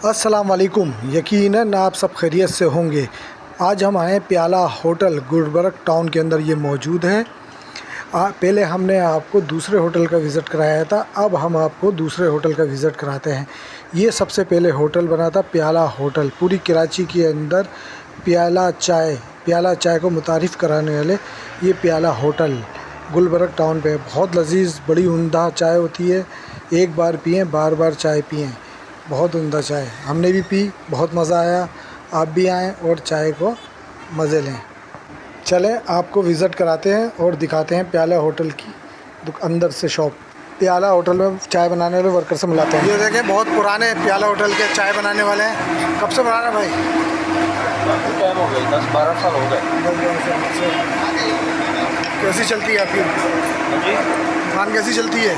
अस्सलाम वालेकुम। यकीनन आप सब खैरियत से होंगे। आज हम आए प्याला होटल गुलबर्ग टाउन के अंदर ये मौजूद है। पहले हमने आपको दूसरे होटल का विज़िट कराया था, अब हम आपको दूसरे होटल का विज़िट कराते हैं। ये सबसे पहले होटल बना था प्याला होटल, पूरी कराची के अंदर प्याला चाय को मुतारिफ़ कराने वाले ये प्याला होटल गुलबर्ग टाउन पे बहुत लजीज बड़ी उम्दा चाय होती है। एक बार पिएँ बार बार चाय पिएँ, बहुत उम्दा चाय हमने भी पी, बहुत मज़ा आया। आप भी आएँ और चाय को मज़े लें। चलें आपको विज़िट कराते हैं और दिखाते हैं प्याला होटल की अंदर से शॉप। प्याला होटल में चाय बनाने वाले वर्कर से मिलाते हैं। ये देखें बहुत पुराने प्याला होटल के चाय बनाने वाले हैं। कब से बना रहे हैं भाई? टाइम हो गई, 10-12 साल हो गए। कैसी चलती है आपकी जी दुकान, कैसी चलती है?